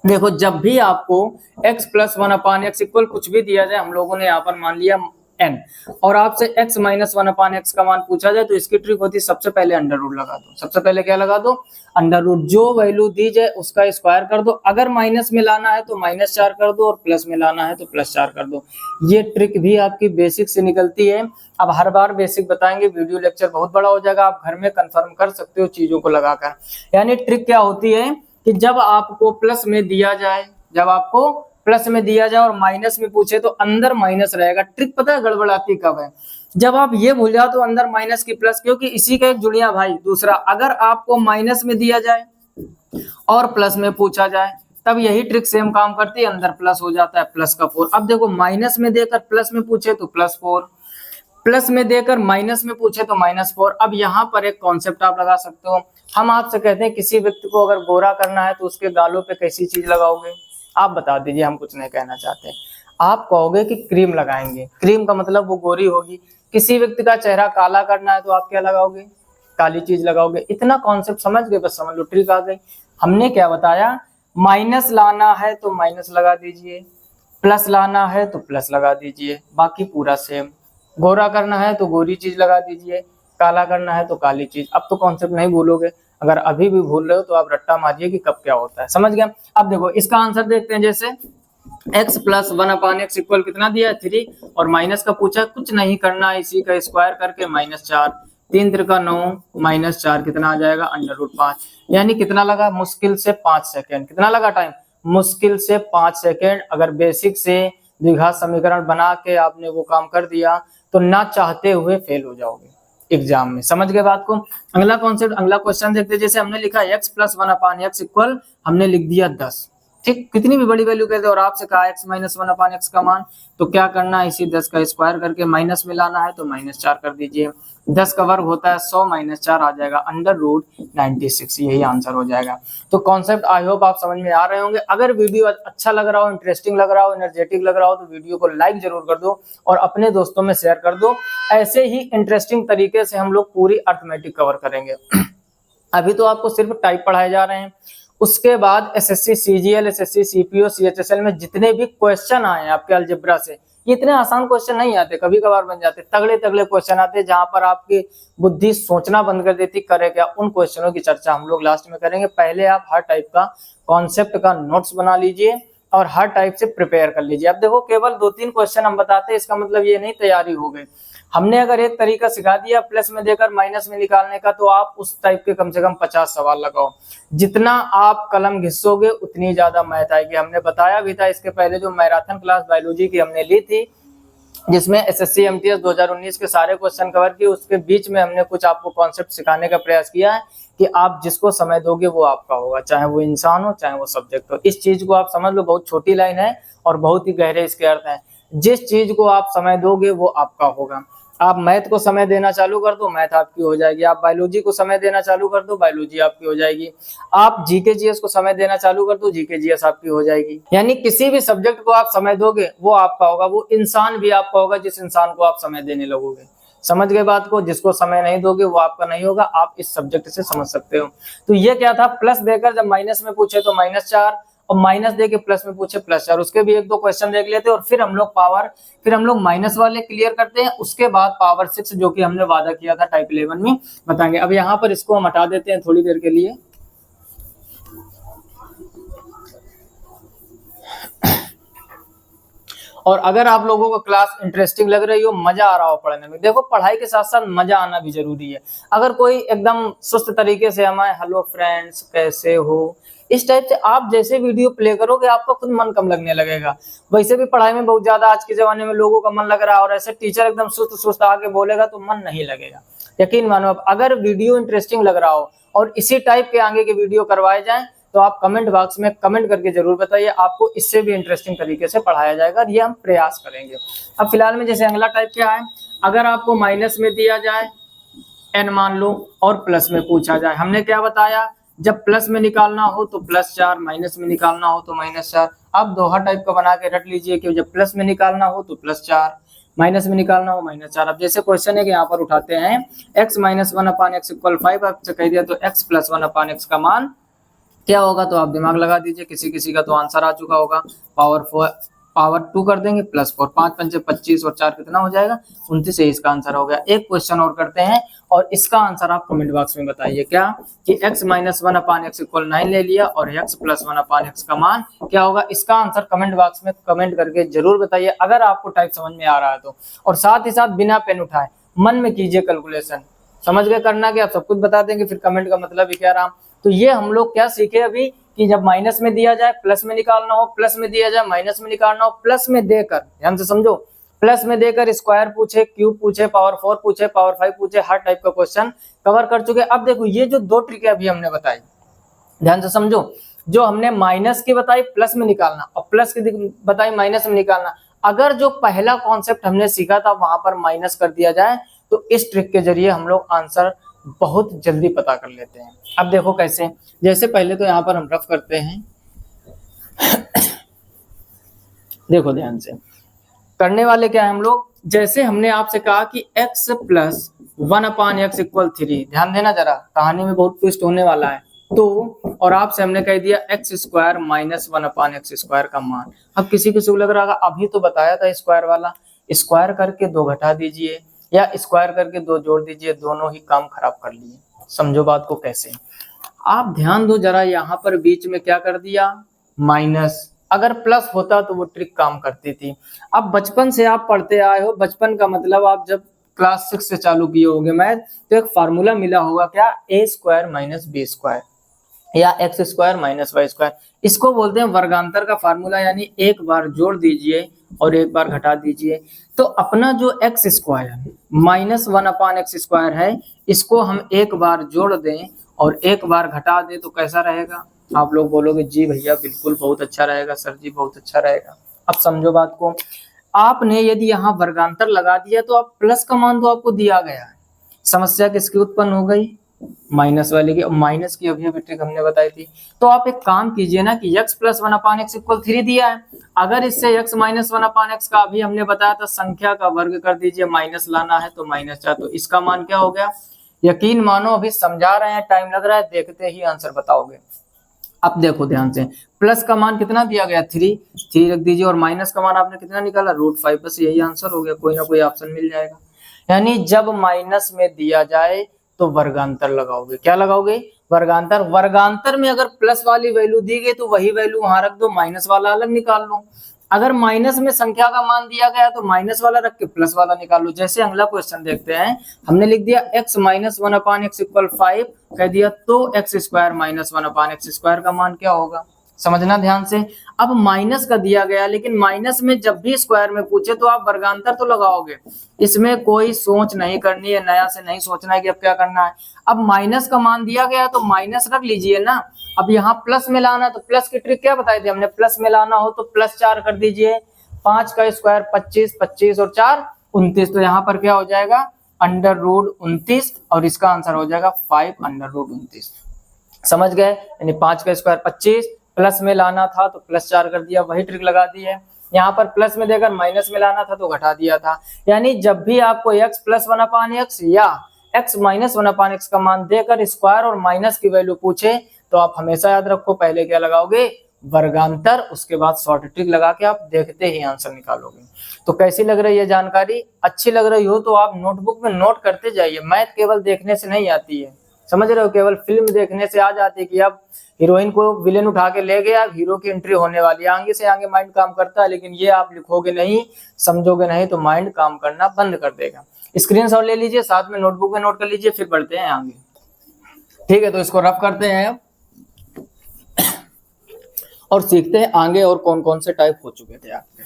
देखो, जब भी आपको x प्लस 1/x इक्वल कुछ भी दिया जाए, हम लोगों ने यहाँ पर मान लिया n, और आपसे x माइनस 1/x का मान पूछा जाए तो इसकी ट्रिक होती है सबसे पहले अंडर रूट लगा दो। सबसे पहले क्या लगा दो? Under root. जो वैल्यू दी जाए उसका स्क्वायर कर दो, अगर माइनस में लाना है तो -4 कर दो और प्लस में लाना है तो +4 कर दो। ये ट्रिक भी आपकी बेसिक से निकलती है। अब हर बार बेसिक बताएंगे, वीडियो लेक्चर बहुत बड़ा हो जाएगा, आप घर में कंफर्म कर सकते हो चीजों को लगाकर। यानी ट्रिक क्या होती है कि जब आपको प्लस में दिया जाए, जब आपको प्लस में दिया जाए और माइनस में पूछे तो अंदर माइनस रहेगा। ट्रिक पता है गड़बड़ाती कब है? जब आप ये भूल जाओ तो अंदर माइनस की प्लस, क्योंकि इसी का एक जुड़िया भाई दूसरा, अगर आपको माइनस में दिया जाए और प्लस में पूछा जाए तब यही ट्रिक सेम काम करती है, अंदर प्लस हो जाता है, प्लस का 4। अब देखो माइनस में देकर प्लस में पूछे तो +4, प्लस में देकर माइनस में पूछे तो -4। अब यहाँ पर एक कॉन्सेप्ट आप लगा सकते हो। हम आपसे कहते हैं किसी व्यक्ति को अगर गोरा करना है तो उसके गालों पे कैसी चीज लगाओगे? आप बता दीजिए, हम कुछ नहीं कहना चाहते। आप कहोगे कि क्रीम लगाएंगे, क्रीम का मतलब वो गोरी होगी। किसी व्यक्ति का चेहरा काला करना है तो आप क्या लगाओगे? काली चीज लगाओगे। इतना कॉन्सेप्ट समझ गए? बस समझ लो, ट्रिक आ गई। हमने क्या बताया? माइनस लाना है तो माइनस लगा दीजिए, प्लस लाना है तो प्लस लगा दीजिए, बाकी पूरा सेम। गोरा करना है तो गोरी चीज लगा दीजिए, काला करना है तो काली चीज। अब तो कॉन्सेप्ट नहीं भूलोगे। अगर अभी भी भूल रहे हो तो आप रट्टा मारिए कि कब क्या होता है। समझ गए? अब देखो इसका आंसर देखते हैं। जैसे x + 1/x इक्वल कितना दिया है? 3, और माइनस का पूछा, कुछ नहीं करना है, इसी का स्क्वायर करके -4, 3 त्रिका 9, -4 कितना आ जाएगा? √5। यानी कितना लगा? मुश्किल से 5 सेकेंड। कितना लगा टाइम? मुश्किल से 5 सेकेंड। अगर बेसिक से द्विघात समीकरण बना के आपने वो काम कर दिया तो ना चाहते हुए फेल हो जाओगे एग्जाम में। समझ गए बात को? अगला कॉन्सेप्ट, अगला क्वेश्चन देखते हैं। जैसे हमने लिखा x + 1/x इक्वल, हमने लिख दिया 10। ठीक, कितनी भी बड़ी वैल्यू कहते और आपसे कहा x - 1/x का मान, तो क्या करना है? इसी 10 का स्क्वायर करके माइनस में लाना है तो -4 कर दीजिए। 10 का वर्ग होता है 100, -4 आ जाएगा √96। यही आंसर हो जाएगा। तो कॉन्सेप्ट आई होप आप समझ में आ रहे होंगे। अगर वीडियो अच्छा लग रहा हो, इंटरेस्टिंग लग रहा हो, एनर्जेटिक लग रहा हो तो वीडियो को लाइक जरूर कर दो और अपने दोस्तों में शेयर कर दो। ऐसे ही इंटरेस्टिंग तरीके से हम लोग पूरी अर्थमेटिक कवर करेंगे। अभी तो आपको सिर्फ टाइप पढ़ाए जा रहे हैं, उसके बाद SSC CGL, SSC CPO, CHSL में जितने भी क्वेश्चन आए आपके अलजेब्रा से, ये इतने आसान क्वेश्चन नहीं आते, कभी कभार बन जाते, तगड़े तगड़े क्वेश्चन आते जहां पर आपकी बुद्धि सोचना बंद कर देती, करे क्या। उन क्वेश्चनों की चर्चा हम लोग लास्ट में करेंगे। पहले आप हर टाइप का कॉन्सेप्ट का नोट्स बना लीजिए और हर टाइप से प्रिपेयर कर लीजिए। अब देखो केवल 2-3 क्वेश्चन हम बताते हैं, इसका मतलब ये नहीं तैयारी हो गई। हमने अगर एक तरीका सिखा दिया प्लस में देकर माइनस में निकालने का, तो आप उस टाइप के कम से कम 50 सवाल लगाओ। जितना आप कलम घिसोगे उतनी ज्यादा मैथ आएगी। हमने बताया भी था इसके पहले, जो मैराथन क्लास बायोलॉजी की हमने ली थी, जिसमें एसएससी एमटीएस 2019 के सारे क्वेश्चन कवर किए, उसके बीच में हमने कुछ आपको कॉन्सेप्ट सिखाने का प्रयास किया है कि आप जिसको समय दोगे वो आपका होगा, चाहे वो इंसान हो चाहे वो सब्जेक्ट हो। इस चीज को आप समझ लो, बहुत छोटी लाइन है और बहुत ही गहरे इसके अर्थ हैं। जिस चीज को आप समय दोगे वो आपका होगा। आप मैथ को समय देना चालू कर दो, मैथ आपकी हो जाएगी। आप बायोलॉजी को समय देना चालू कर दो, बायोलॉजी आपकी हो जाएगी। आप जीके जीएस को समय देना चालू कर दो, जीके जीएस आपकी हो जाएगी। यानी किसी भी सब्जेक्ट को आप समय दोगे वो आपका होगा, वो इंसान भी आपका होगा जिस इंसान को आप समय देने लगोगे। समझ गए बात को? जिसको समय नहीं दोगे वो आपका नहीं होगा। आप इस सब्जेक्ट से समझ सकते हो। तो ये क्या था, प्लस देकर जब माइनस में पूछे तो -4 और माइनस देके प्लस में पूछे +4। उसके भी 1-2 क्वेश्चन देख लेते हैं और फिर हम लोग माइनस वाले क्लियर करते हैं। उसके बाद पावर 6 जो कि हमने वादा किया था टाइप 11 में बताएंगे। अब यहाँ पर इसको हम हटा देते हैं थोड़ी देर के लिए। और अगर आप लोगों को क्लास इंटरेस्टिंग लग रही हो, मजा आ रहा हो पढ़ने में, देखो पढ़ाई के साथ साथ मजा आना भी जरूरी है। अगर कोई एकदम सुस्त तरीके से हमारे हेलो फ्रेंड्स कैसे हो, इस टाइप से आप जैसे वीडियो प्ले करोगे आपका खुद मन कम लगने लगेगा। वैसे भी पढ़ाई में बहुत ज्यादा आज के जमाने में लोगों का मन लग रहा है, और ऐसे टीचर एकदम सुस्त आके बोलेगा तो मन नहीं लगेगा। यकीन मानो, अब अगर वीडियो इंटरेस्टिंग लग रहा हो और इसी टाइप के आगे के वीडियो करवाए जाएं तो आप कमेंट बॉक्स में कमेंट करके जरूर बताइए, आपको इससे भी इंटरेस्टिंग तरीके से पढ़ाया जाएगा। ये हम प्रयास करेंगे। अब फिलहाल में जैसे अगला टाइप क्या है, अगर आपको माइनस में दिया जाए n मान लो और प्लस में पूछा जाए, हमने क्या बताया, जब प्लस में निकालना हो तो +4, माइनस में निकालना हो तो -4। अब दोहा टाइप का बना के रख लीजिए कि जब प्लस में निकालना हो तो +4, माइनस में निकालना हो -4। अब जैसे क्वेश्चन है कि यहाँ पर उठाते हैं x - 1/x इक्वल 5, आपसे कह दिया तो x + 1/x का मान क्या होगा, तो आप दिमाग लगा दीजिए। किसी किसी का तो आंसर आ चुका होगा, पावर पावर 2 कर देंगे +4, 5 पंचे 25 और 4 कितना हो जाएगा 29, है इसका आंसर हो गया। एक क्वेश्चन और करते हैं और इसका आंसर आप कमेंट बॉक्स में बताइए क्या कि x - 1/x = 9 ले लिया और x + 1/x का मान क्या होगा। इसका आंसर कमेंट बॉक्स में कमेंट करके जरूर बताइए अगर आपको टाइप समझ में आ रहा है तो, और साथ ही साथ बिना पेन उठाए मन में कीजिए कैलकुलेशन, समझ गए करना कि आप सब कुछ बता देंगे फिर कमेंट का मतलब ही क्या रहा। तो ये हम लोग क्या सीखे अभी कि जब माइनस में दिया जाए प्लस में निकालना हो, प्लस में दिया जाए माइनस में निकालना हो, प्लस में देकर, ध्यान से समझो, प्लस में देकर स्क्वायर पूछे, क्यूब पूछे, पावर 4 पूछे, पावर 5 पूछे, हर टाइप का क्वेश्चन कवर कर चुके। अब देखो ये जो दो ट्रिक अभी हमने बताई, ध्यान से समझो, जो हमने माइनस की बताई प्लस में निकालना और प्लस की बताई माइनस में निकालना, अगर जो पहला कॉन्सेप्ट हमने सीखा था वहां पर माइनस कर दिया जाए तो इस ट्रिक के जरिए हम लोग आंसर बहुत जल्दी पता कर लेते हैं। अब देखो कैसे, जैसे पहले तो यहाँ पर हम रफ करते हैं देखो ध्यान से करने वाले क्या है हम लोग, जैसे हमने आपसे कहा कि x + 1/x = 3, ध्यान देना जरा, कहानी में बहुत ट्विस्ट होने वाला है। तो और आपसे हमने कह दिया x² - 1/x² का मान। अब किसी को लग रहा है अभी तो बताया था स्क्वायर वाला, स्क्वायर करके 2 घटा दीजिए या स्क्वायर करके 2 जोड़ दीजिए, दोनों ही काम खराब कर लिए। समझो बात को कैसे, आप ध्यान दो जरा, यहाँ पर बीच में क्या कर दिया माइनस, अगर प्लस होता तो वो ट्रिक काम करती थी। अब बचपन से आप पढ़ते आए हो, बचपन का मतलब आप जब क्लास 6 से चालू किए होंगे मैथ, तो एक फार्मूला मिला होगा क्या, a² - b² या x² - y², इसको बोलते हैं वर्गांतर का फार्मूला, यानी एक बार जोड़ दीजिए और एक बार घटा दीजिए। तो अपना जो x² -1/x² है, इसको हम एक बार जोड़ दें और एक बार घटा दें तो कैसा रहेगा। आप लोग बोलोगे जी भैया बिल्कुल बहुत अच्छा रहेगा सर जी, बहुत अच्छा रहेगा। अब समझो बात को, आपने यदि यहाँ वर्गांतर लगा दिया तो आप प्लस का मान तो आपको दिया गया है, समस्या किसकी उत्पन्न हो गई, माइनस वाले की। माइनस की अभी ट्रिक हमने बताई थी। तो आप एक काम कीजिए ना कि x + 1/x = 3 दिया है, अगर इससे x - 1/x का अभी हमने बताया था संख्या का वर्ग कर दीजिए, माइनस लाना है तो -4, तो इसका मान क्या हो गया। यकीन मानो अभी समझा रहे हैं, टाइम लग रहा है, देखते ही आंसर बताओगे। अब देखो ध्यान से, प्लस का मान कितना दिया गया 3 रख दीजिए और माइनस का मान आपने कितना निकाला √5, बस यही आंसर हो गया, कोई ना कोई ऑप्शन मिल जाएगा। यानी जब माइनस में दिया जाए तो वर्गांतर लगाओगे, क्या लगाओगे वर्गांतर। वर्गांतर में अगर प्लस वाली वैल्यू दी गई तो वही वैल्यू वहां रख दो, माइनस वाला अलग निकाल लो। अगर माइनस में संख्या का मान दिया गया तो माइनस वाला रख के प्लस वाला निकाल लो। जैसे अगला क्वेश्चन देखते हैं, हमने लिख दिया x - 1/x = 5 कह दिया, तो x² - 1/x² का मान क्या होगा, समझना ध्यान से। अब माइनस का दिया गया, लेकिन माइनस में जब भी स्क्वायर में पूछे तो आप वर्गांतर तो लगाओगे, इसमें कोई सोच नहीं करनी है, नया से नहीं सोचना है कि अब क्या करना है। अब माइनस का मान दिया गया तो माइनस रख लीजिए ना। अब यहाँ प्लस में लाना, तो प्लस की ट्रिक क्या बताई थी हमने, प्लस में लाना हो तो +4 कर दीजिए, 5 का स्क्वायर 25, 25 और 4 29, तो यहाँ पर क्या हो जाएगा √29 और इसका आंसर हो जाएगा 5√29। समझ गए, यानी 5 का स्क्वायर 25, प्लस में लाना था तो +4 कर दिया, वही ट्रिक लगा दी है। यहाँ पर प्लस में देकर माइनस में लाना था तो घटा दिया था। यानी जब भी आपको x + 1/x या x - 1/x का मान देकर स्क्वायर और माइनस की वैल्यू पूछे तो आप हमेशा याद रखो पहले क्या लगाओगे वर्गांतर, उसके बाद शॉर्ट ट्रिक लगा के आप देखते ही आंसर निकालोगे। तो कैसी लग रही है जानकारी, अच्छी लग रही हो तो आप नोटबुक में नोट करते जाइए। मैथ केवल देखने से नहीं आती है, समझ रहे हो, केवल फिल्म देखने से आ जाती है कि अब हीरोइन को विलेन उठा के ले गया, हीरो की एंट्री होने वाली है, आगे से आगे माइंड काम करता है। लेकिन ये आप लिखोगे नहीं, समझोगे नहीं तो माइंड काम करना बंद कर देगा। स्क्रीनशॉट ले लीजिए, साथ में नोटबुक में नोट कर लीजिए, फिर बढ़ते हैं आगे। ठीक है, तो इसको रफ करते हैं अब और सीखते हैं आगे और कौन कौन से टाइप हो चुके थे आपके।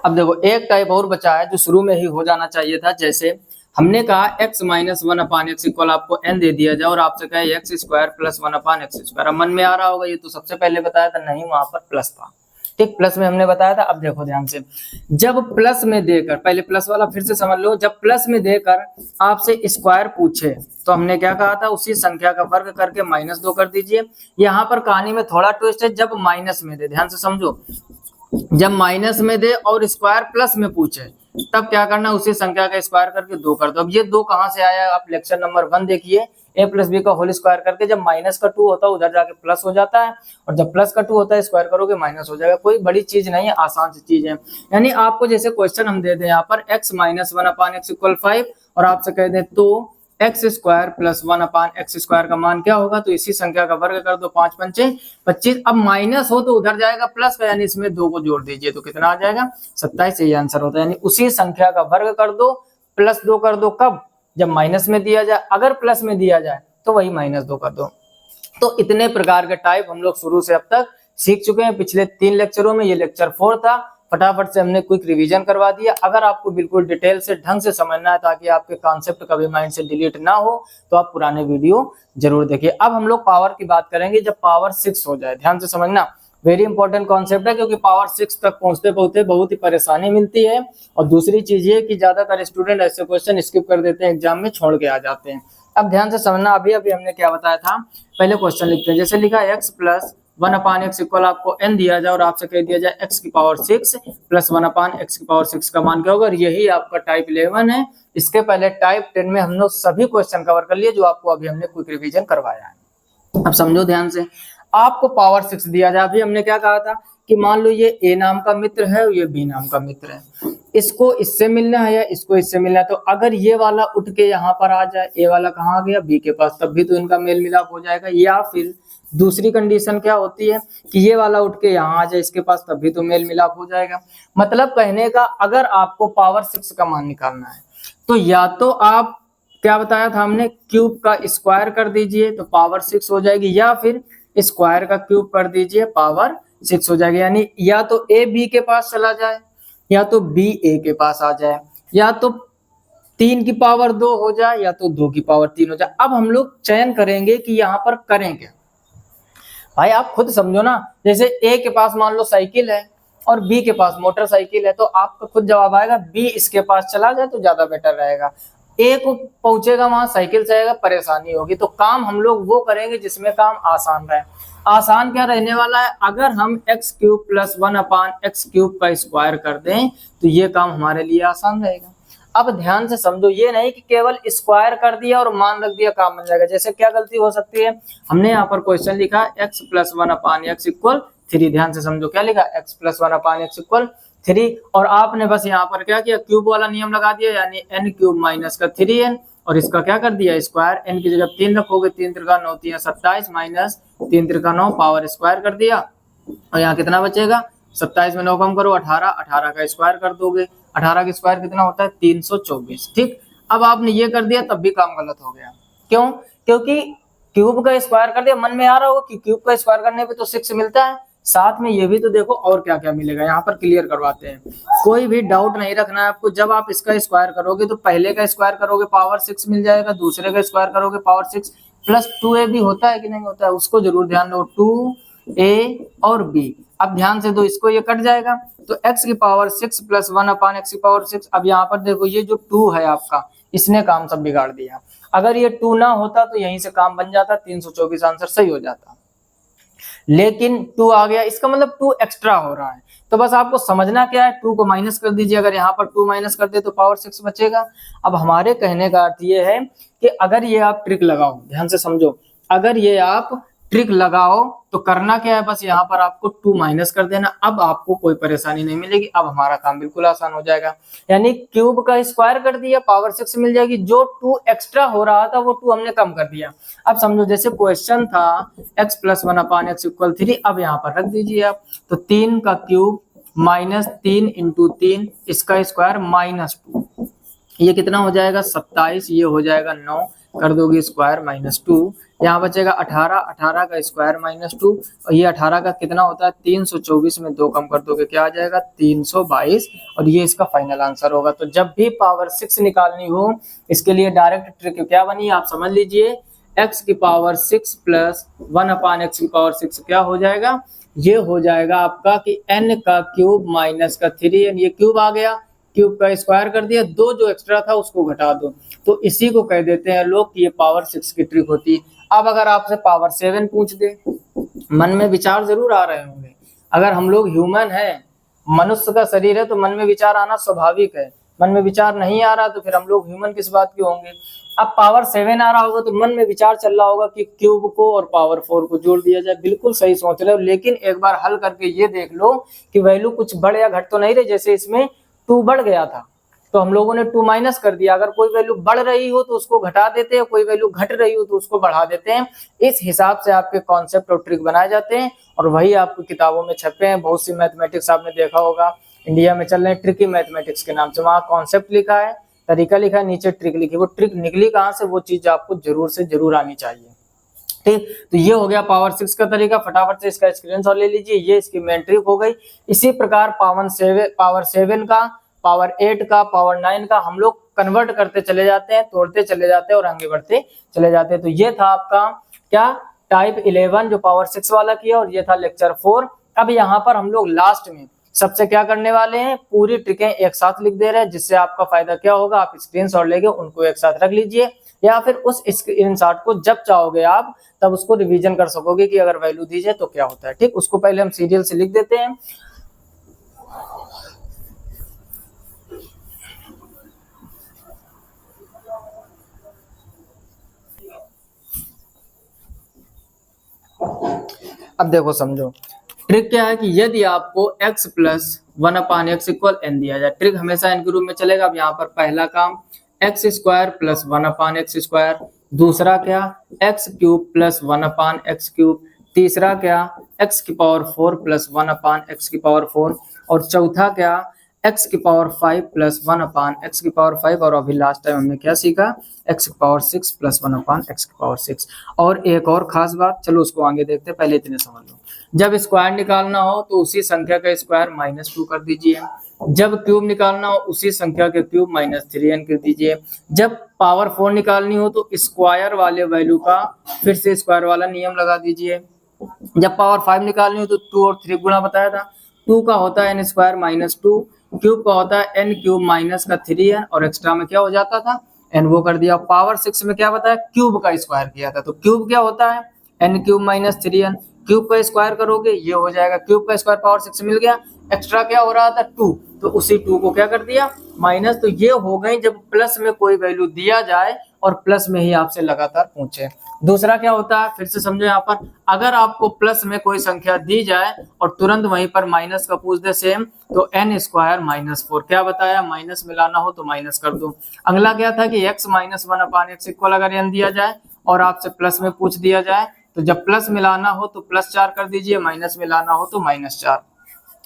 अब देखो एक टाइप और बचा है जो शुरू में ही हो जाना चाहिए था। जैसे हमने कहा x - 1/x = आपको n दे दिया जाए और आपसे कहे x² + 1/x²। अब मन में आ रहा होगा ये तो सबसे पहले बताया था, नहीं वहां पर प्लस था, ठीक, प्लस में हमने बताया था। अब देखो ध्यान से, जब प्लस में देकर, पहले प्लस वाला फिर से समझ लो, जब प्लस में देकर आपसे स्क्वायर पूछे तो हमने क्या कहा था, उसी संख्या का वर्ग करके -2 कर दीजिए। यहाँ पर कहानी में थोड़ा ट्विस्ट है, जब माइनस में दे, ध्यान से समझो, जब माइनस में दे और स्क्वायर प्लस में पूछे तब क्या करना, उसी संख्या का स्क्वायर करके 2 कर दो। अब ये 2 कहां से आया, आप लेक्चर नंबर 1 देखिए, a प्लस बी का होल स्क्वायर करके जब माइनस का 2 होता है उधर जाके प्लस हो जाता है, और जब प्लस का 2 होता है स्क्वायर करोगे माइनस हो जाएगा। कोई बड़ी चीज नहीं है, आसान सी चीज है। यानी आपको जैसे क्वेश्चन हम दे दें यहाँ पर x माइनस 1/x इक्वल 5 और आपसे कह दें तो x square plus 1/x square का मान क्या होगा, तो इसी संख्या का वर्ग कर दो, 5 पंचे 25। अब माइनस हो तो उधर जाएगा प्लस का, यानी इसमें 2 को जोड़ दीजिए तो कितना आ जाएगा 27। यही आंसर होता है। यानी उसी संख्या का वर्ग कर दो प्लस 2 कर दो, कब, जब माइनस में दिया जाए, अगर प्लस में दिया जाए तो वही -2 कर दो। तो इतने प्रकार के टाइप हम लोग शुरू से अब तक सीख चुके हैं पिछले 3 लेक्चरों में। ये लेक्चर 4 था, फटाफट से हमने क्विक रिवीजन करवा दिया। अगर आपको बिल्कुल डिटेल से ढंग से समझना है ताकि आपके कॉन्सेप्ट कभी माइंड से डिलीट ना हो तो आप पुराने वीडियो जरूर देखिए। अब हम लोग पावर की बात करेंगे जब पावर 6 हो जाए। ध्यान से समझना, वेरी इंपॉर्टेंट कॉन्सेप्ट है, क्योंकि पावर 6 तक पहुंचते पहुंचते बहुत ही परेशानी मिलती है। और दूसरी चीज ये कि ज्यादातर स्टूडेंट ऐसे क्वेश्चन स्किप कर देते हैं, एग्जाम में छोड़ के आ जाते हैं। अब ध्यान से समझना, अभी अभी हमने क्या बताया था, पहले क्वेश्चन लिखते हैं। जैसे लिखा x प्लस 1/x इक्वल आपको n दिया जाए और आपसे कह दिया जाए x की पावर 6 प्लस 1/x की पावर 6 का मान क्या होगा, और यही आपका टाइप 11 है। इसके पहले टाइप 10 में हम लोग सभी क्वेश्चन कवर कर लिए जो आपको अभी हमने क्विक रिवीजन करवाया है। अब समझो ध्यान से, आपको पावर 6 दिया जाए। अभी हमने क्या कहा था कि मान लो ये a नाम का मित्र है और ये b नाम का मित्र है, इसको इससे मिलना है या इसको इससे मिलना है। तो अगर ये वाला उठ के यहाँ पर आ जाए, a वाला कहाँ आ गया b के पास, तब भी तो इनका मेल मिलाप हो जाएगा। या फिर दूसरी कंडीशन क्या होती है कि ये वाला उठ के यहाँ आ जाए इसके पास, तब भी तो मेल मिलाप हो जाएगा। मतलब कहने का, अगर आपको पावर 6 का मान निकालना है तो या तो आप क्या बताया था हमने, क्यूब का स्क्वायर कर दीजिए तो पावर 6 हो जाएगी, या फिर स्क्वायर का क्यूब कर दीजिए पावर 6 हो जाएगी। यानी या तो a b के पास चला जाए, या तो b a के पास आ जाए, या तो 3 की पावर 2 हो जाए, या तो 2 की पावर 3 हो जाए। अब हम लोग चयन करेंगे कि यहाँ पर करें क्या। भाई आप खुद समझो ना, जैसे a के पास मान लो साइकिल है और b के पास मोटरसाइकिल है, तो आपका खुद जवाब आएगा b इसके पास चला जाए तो ज्यादा बेटर रहेगा। a को पहुंचेगा वहां साइकिल से आएगा, परेशानी होगी। तो काम हम लोग वो करेंगे जिसमें काम आसान रहे। आसान क्या रहने वाला है, अगर हम x cube plus 1/x cube का स्क्वायर कर दें तो ये काम हमारे लिए आसान रहेगा। अब ध्यान से समझो, ये नहीं कि केवल स्क्वायर कर दिया और मान रख दिया काम बन जाएगा। जैसे क्या गलती हो सकती है, हमने यहाँ पर क्वेश्चन लिखा x प्लस 1/x इक्वल 3। ध्यान से समझो, क्या लिखा, x प्लस 1/x इक्वल 3, और आपने बस यहाँ पर क्या किया, क्यूब वाला नियम लगा दिया, यानी n क्यूब माइनस का 3n, और इसका क्या कर दिया स्क्वायर। n की जगह 3 रखोगे, 3 Trika 9 3 27 minus 3 Trika 9 power square कर दिया, और यहाँ कितना बचेगा, 27 में 9 कम करो 18, 18 का स्क्वायर कर दोगे, 18 का स्क्वायर कितना होता है 324। ठीक, अब आपने ये कर दिया तब भी काम गलत हो गया। क्यों, क्योंकि क्यूब का स्क्वायर कर दिया। मन में आ रहा हो कि क्यूब का स्क्वायर करने पे तो 6 मिलता है, साथ में ये भी तो देखो और क्या क्या मिलेगा। यहाँ पर क्लियर करवाते हैं, कोई भी डाउट नहीं रखना है आपको। जब आप इसका स्क्वायर करोगे तो पहले का स्क्वायर करोगे पावर 6 मिल जाएगा, दूसरे का स्क्वायर करोगे पावर 6 प्लस 2a भी होता है कि नहीं होता है, उसको जरूर ध्यान दो, 2a और b। अब ध्यान से दो, इसको ये कट जाएगा तो x की पावर 6 प्लस 1/x की पावर 6। अब यहाँ पर देखो, ये जो 2 है आपका, इसने काम सब बिगाड़ दिया। अगर ये 2 ना होता तो यहीं से काम बन जाता, 324 आंसर सही हो जाता, लेकिन 2 आ गया, इसका मतलब 2 एक्स्ट्रा हो रहा है। तो बस आपको समझना क्या है, 2 को माइनस कर दीजिए। अगर यहाँ पर 2 माइनस कर दे तो पावर 6 बचेगा। अब हमारे कहने का अर्थ ये है कि अगर ये आप ट्रिक लगाओ, ध्यान से समझो, अगर ये आप ट्रिक लगाओ तो करना क्या है, बस यहाँ पर आपको 2 माइनस कर देना। अब आपको कोई परेशानी नहीं मिलेगी, अब हमारा काम बिल्कुल आसान हो जाएगा। यानी क्यूब का स्क्वायर कर दिया, पावर 6 मिल जाएगी, जो 2 एक्स्ट्रा हो रहा था वो 2 हमने कम कर दिया। अब समझो, जैसे क्वेश्चन था x प्लस 1/x इक्वल 3, अब यहाँ पर रख दीजिए आप, तो 3 का क्यूब माइनस 3 इंटू 3, इसका स्क्वायर माइनस 2, ये कितना हो जाएगा 27, ये हो जाएगा 9, कर दोगे स्क्वायर माइनस 2, यहाँ बचेगा 18, 18 का स्क्वायर माइनस 2, और ये 18 का कितना होता है 324 में 2 कम कर दोगे क्या आ जाएगा 322, और ये इसका फाइनल आंसर होगा। तो जब भी पावर 6 निकालनी हो, इसके लिए डायरेक्ट ट्रिक क्या बनी आप समझ लीजिए, x की पावर 6 प्लस 1/x की पावर 6 क्या हो जाएगा, ये हो जाएगा आपका कि n का क्यूब माइनस का 3n, ये क्यूब आ गया, क्यूब का स्क्वायर कर दिया, 2 जो एक्स्ट्रा था उसको घटा दो, तो इसी को कह देते हैं लोग कि ये पावर 6 की ट्रिक होती है। अब अगर आपसे पावर 7 पूछ दे, मन में विचार जरूर आ रहे होंगे। अगर हम लोग ह्यूमन है, मनुष्य का शरीर है, तो मन में विचार आना स्वाभाविक है। मन में विचार नहीं आ रहा तो फिर हम लोग ह्यूमन किस बात के होंगे। अब पावर 7 आ रहा होगा तो मन में विचार चल रहा होगा कि क्यूब को और पावर 4 को जोड़ दिया जाए। बिल्कुल सही सोच रहे हो, लेकिन एक बार हल करके ये देख लो कि वैल्यू कुछ बढ़ या घट तो नहीं रही। जैसे इसमें 2 बढ़ गया था तो हम लोगों ने 2 माइनस कर दिया। अगर कोई वैल्यू बढ़ रही हो तो उसको घटा देते हैं, कोई वैल्यू घट रही हो तो उसको बढ़ा देते हैं। इस हिसाब से आपके कॉन्सेप्ट और ट्रिक बनाए जाते हैं और वही आपकी किताबों में छपे हैं। बहुत सी मैथमेटिक्स आपने देखा होगा, इंडिया में चल रहे हैं ट्रिकी मैथमेटिक्स के नाम से, वहाँ कॉन्सेप्ट लिखा है, तरीका लिखा है, नीचे ट्रिक लिखी। वो ट्रिक निकली कहाँ से, वो चीज आपको जरूर से जरूर आनी चाहिए। ठीक, तो ये हो गया पावर 6 का तरीका। फटाफट से इसका स्क्रीनशॉट ले लीजिए, ये इसकी मेन ट्रिक हो गई। इसी प्रकार पावर 7 का, पावर 8 का, पावर 9 का हम लोग कन्वर्ट करते चले जाते हैं, तोड़ते चले जाते हैं और आगे बढ़ते चले जाते हैं। तो ये था आपका क्या, टाइप 11 जो पावर 6 वाला किया, और ये था लेक्चर 4। अब यहाँ पर हम लोग लास्ट में सबसे क्या करने वाले हैं, पूरी ट्रिकें एक साथ लिख दे रहे हैं, जिससे आपका फायदा क्या होगा, आप स्क्रीनशॉट लेके उनको एक साथ रख लीजिए, या फिर उस स्क्रीनशॉट को जब चाहोगे आप तब उसको रिवीजन कर सकोगे कि अगर वैल्यू दी जाए तो क्या होता है। ठीक, उसको पहले हम सीरियल से लिख देते हैं। अब देखो समझो, ट्रिक क्या है कि यदि आपको x plus 1/x equal n दिया जाए, ट्रिक हमेशा n के रूप में चलेगा। अब यहाँ पर पहला काम x square plus 1/x square, दूसरा क्या x cube plus 1/x cube, तीसरा क्या x की पावर 4 प्लस 1/x की पावर 4, और चौथा क्या x की पावर 5 प्लस 1/x की पावर 5, और अभी लास्ट टाइम हमने क्या सीखा, x की पावर 6 प्लस 1/x की पावर 6। और एक और खास बात, चलो उसको आगे देखते हैं, पहले इतने समझ लो। जब स्क्वायर निकालना हो तो उसी संख्या का स्क्वायर -2 कर दीजिए। जब क्यूब निकालना हो उसी संख्या के क्यूब -3n कर दीजिए। जब पावर 4 निकालनी हो तो स्क्वायर वाले वैल्यू का फिर से स्क्वायर वाला नियम लगा दीजिए। जब पावर 5 निकालनी हो तो 2 और 3 गुणा बताया था, 2 का होता है n स्क्वायर -2, क्यूब का होता है n क्यूब माइनस का 3n, और एक्स्ट्रा में क्या हो जाता था n, वो कर दिया। पावर 6 में क्या बताया, क्यूब का स्क्वायर किया था, तो क्यूब क्या होता है n cube minus 3n, cube का स्क्वायर करोगे ये हो जाएगा, क्यूब का स्क्वायर पावर 6 मिल गया। एक्स्ट्रा क्या हो रहा था 2, तो उसी 2 को क्या कर दिया माइनस। तो ये हो गई जब प्लस में कोई वैल्यू दिया जाए और प्लस में ही आपसे लगातार पूछे। दूसरा क्या होता है, फिर से समझो, यहाँ पर अगर आपको प्लस में कोई संख्या दी जाए और तुरंत वहीं पर माइनस का पूछ दे सेम, तो n स्क्वायर -4, क्या बताया, माइनस मिलाना हो तो माइनस कर दो। अगला क्या था कि x माइनस 1/x इक्वल अगर n दिया जाए और आपसे प्लस में पूछ दिया जाए, तो जब प्लस मिलाना हो तो +4 कर दीजिए, माइनस मिलाना हो तो -4।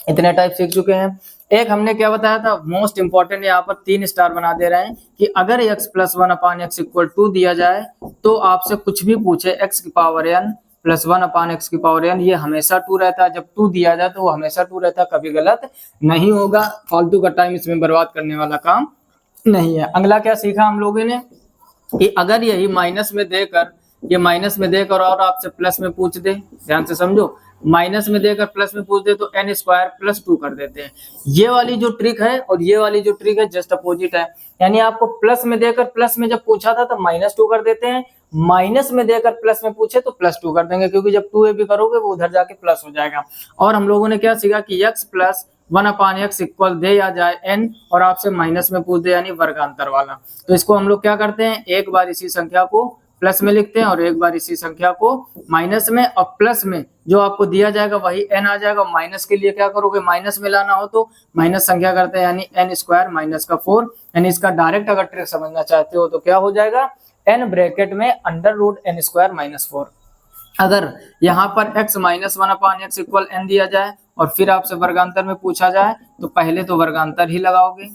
इतने टाइप सीख चुके हैं। एक हमने क्या बताया था, मोस्ट इंपॉर्टेंट, यहाँ पर 3 स्टार बना दे रहे हैं कि अगर x प्लस 1/x इक्वल 2 दिया जाए तो आपसे कुछ भी पूछे x की पावर n प्लस 1/x की पावर n, ये हमेशा 2 रहता है। जब 2 दिया जाए तो वो हमेशा 2 रहता है, कभी गलत नहीं होगा। फालतू का टाइम इसमें बर्बाद करने वाला काम नहीं है। अगला क्या सीखा हम लोगों ने कि अगर यही माइनस में देकर, ये माइनस में देकर और आपसे प्लस में पूछ दे, ध्यान से समझो, माइनस में देकर प्लस में पूछ दे तो n स्क्वायर प्लस 2 कर देते हैं। ये वाली जो ट्रिक है और ये वाली जो ट्रिक है जस्ट अपोजिट है। यानी आपको प्लस में देकर प्लस में जब पूछा था तो -2 कर देते हैं, माइनस में देकर प्लस में पूछे तो +2 कर देंगे, क्योंकि जब 2a भी करोगे वो उधर जाके प्लस हो जाएगा। और हम लोगों ने क्या सीखा कि x प्लस 1/x इक्वल दे या जाए n और आपसे माइनस में पूछ दे, यानी वर्गांतर वाला, तो इसको हम लोग क्या करते हैं, एक बार इसी संख्या को प्लस में लिखते हैं और एक बार इसी संख्या को माइनस में, और प्लस में जो आपको दिया जाएगा वही n आ जाएगा। माइनस के लिए क्या करोगे, माइनस में लाना हो तो माइनस संख्या करते हैं, यानी n स्क्वायर माइनस का 4। यानी इसका डायरेक्ट अगर ट्रिक समझना चाहते हो तो क्या हो जाएगा, n ब्रैकेट में √n स्क्वायर -4। अगर यहाँ पर x minus 1/x equal n दिया जाए और फिर आपसे वर्गांतर में पूछा जाए तो पहले तो वर्गांतर ही लगाओगे,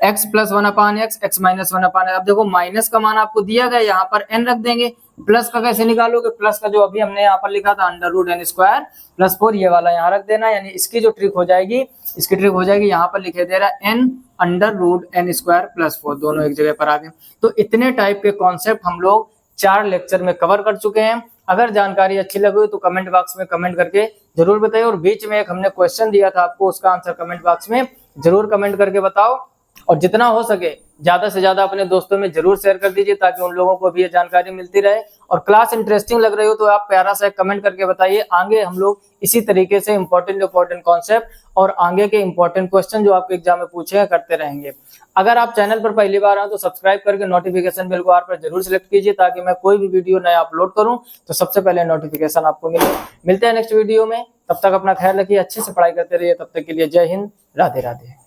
x plus 1/x, x minus 1/x। अब देखो माइनस का मान आपको दिया गया, यहाँ पर n रख देंगे। प्लस का कैसे निकालोगे, प्लस का जो अभी हमने यहाँ पर लिखा था √n स्क्वायर प्लस 4, ये वाला यहाँ रख देना। यानी इसकी जो ट्रिक हो जाएगी, इसकी ट्रिक हो जाएगी, यहाँ पर लिखे दे रहा है n √n स्क्वायर प्लस 4, दोनों एक जगह पर आ गए। तो इतने टाइप के कॉन्सेप्ट हम लोग 4 लेक्चर में कवर कर चुके हैं। अगर जानकारी अच्छी लगी तो कमेंट बॉक्स में कमेंट करके जरूर बताइए, और बीच में एक हमने क्वेश्चन दिया था आपको, उसका आंसर कमेंट बॉक्स में जरूर कमेंट करके बताओ। और जितना हो सके ज्यादा से ज्यादा अपने दोस्तों में जरूर शेयर कर दीजिए ताकि उन लोगों को भी ये जानकारी मिलती रहे। और क्लास इंटरेस्टिंग लग रही हो तो आप प्यारा सा कमेंट करके बताइए, आगे हम लोग इसी तरीके से इंपॉर्टेंट कॉन्सेप्ट और आगे के इंपॉर्टेंट क्वेश्चन जो आपके एग्जाम में पूछे हैं करते रहेंगे। अगर आप चैनल पर पहली बार आए तो सब्सक्राइब करके नोटिफिकेशन बेल को ऑल पर जरूर सिलेक्ट कीजिए ताकि मैं कोई भी वीडियो नया अपलोड करूं तो सबसे पहले नोटिफिकेशन आपको मिले। मिलते हैं नेक्स्ट वीडियो में, तब तक अपना ख्याल रखिए, अच्छे से पढ़ाई करते रहिए। तब तक के लिए जय हिंद, राधे राधे।